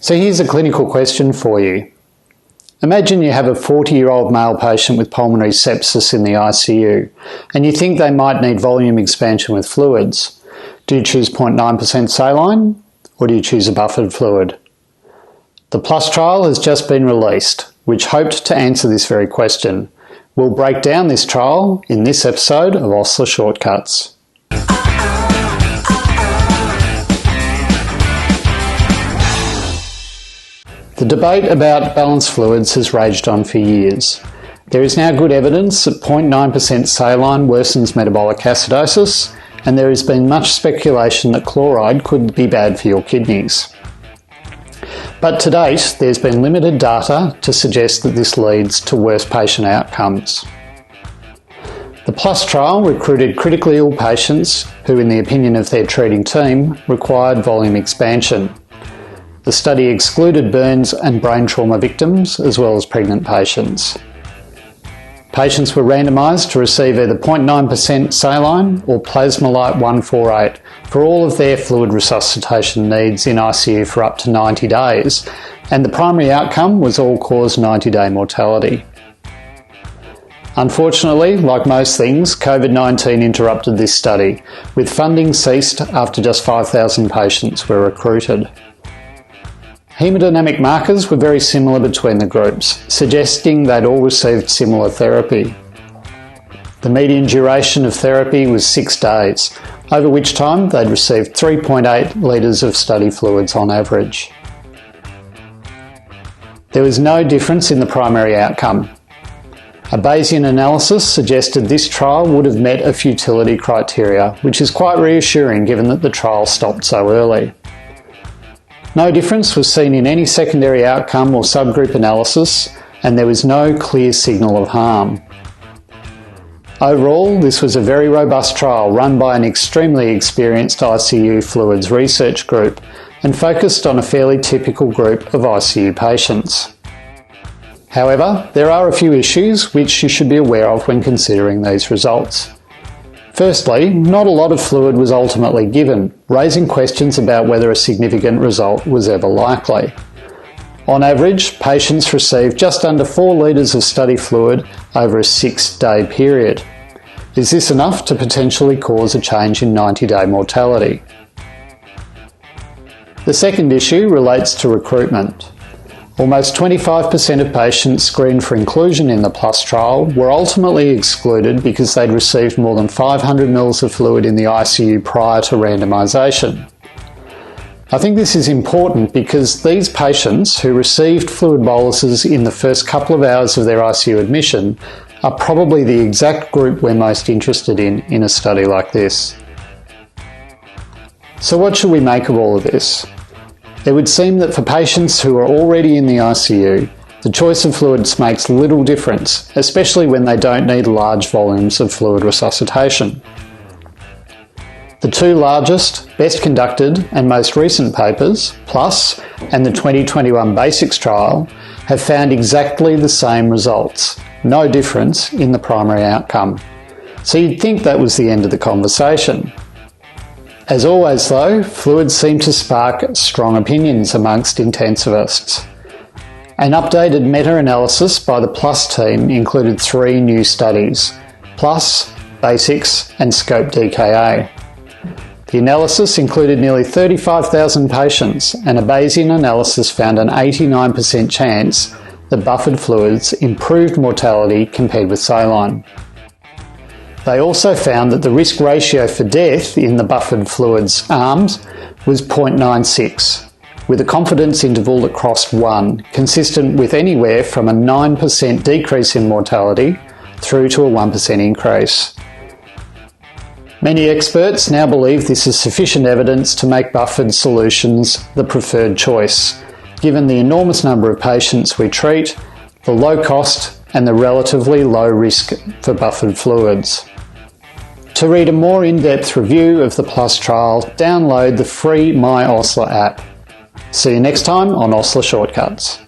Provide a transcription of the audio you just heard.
So here's a clinical question for you. Imagine you have a 40-year-old male patient with pulmonary sepsis in the ICU, and you think they might need volume expansion with fluids. Do you choose 0.9% saline, or do you choose a buffered fluid? The PLUS trial has just been released, which hoped to answer this very question. We'll break down this trial in this episode of Osler Shortcuts. The debate about balanced fluids has raged on for years. There is now good evidence that 0.9% saline worsens metabolic acidosis, and there has been much speculation that chloride could be bad for your kidneys. But to date, there's been limited data to suggest that this leads to worse patient outcomes. The PLUS trial recruited critically ill patients who, in the opinion of their treating team, required volume expansion. The study excluded burns and brain trauma victims, as well as pregnant patients. Patients were randomised to receive either 0.9% saline or Plasma-Lyte 148 for all of their fluid resuscitation needs in ICU for up to 90 days, and the primary outcome was all-cause 90-day mortality. Unfortunately, like most things, COVID-19 interrupted this study, with funding ceased after just 5,000 patients were recruited. Hemodynamic markers were very similar between the groups, suggesting they'd all received similar therapy. The median duration of therapy was 6 days, over which time they'd received 3.8 litres of study fluids on average. There was no difference in the primary outcome. A Bayesian analysis suggested this trial would have met a futility criteria, which is quite reassuring given that the trial stopped so early. No difference was seen in any secondary outcome or subgroup analysis, and there was no clear signal of harm. Overall, this was a very robust trial run by an extremely experienced ICU fluids research group and focused on a fairly typical group of ICU patients. However, there are a few issues which you should be aware of when considering these results. Firstly, not a lot of fluid was ultimately given, raising questions about whether a significant result was ever likely. On average, patients received just under 4 litres of study fluid over a 6-day period. Is this enough to potentially cause a change in 90-day mortality? The second issue relates to recruitment. Almost 25% of patients screened for inclusion in the PLUS trial were ultimately excluded because they'd received more than 500 ml of fluid in the ICU prior to randomisation. I think this is important because these patients who received fluid boluses in the first couple of hours of their ICU admission are probably the exact group we're most interested in a study like this. So what should we make of all of this? It would seem that for patients who are already in the ICU, the choice of fluids makes little difference, especially when they don't need large volumes of fluid resuscitation. The two largest, best conducted and most recent papers, PLUS and the 2021 Basics trial, have found exactly the same results, no difference in the primary outcome. So you'd think that was the end of the conversation. As always though, fluids seem to spark strong opinions amongst intensivists. An updated meta-analysis by the PLUS team included 3 new studies: PLUS, Basics and Scope DKA. The analysis included nearly 35,000 patients, and a Bayesian analysis found an 89% chance that buffered fluids improved mortality compared with saline. They also found that the risk ratio for death in the buffered fluids arms was 0.96, with a confidence interval that crossed 1, consistent with anywhere from a 9% decrease in mortality through to a 1% increase. Many experts now believe this is sufficient evidence to make buffered solutions the preferred choice, given the enormous number of patients we treat, the low cost and the relatively low risk for buffered fluids. To read a more in-depth review of the PLUS trial, download the free My Osler app. See you next time on Osler Shortcuts.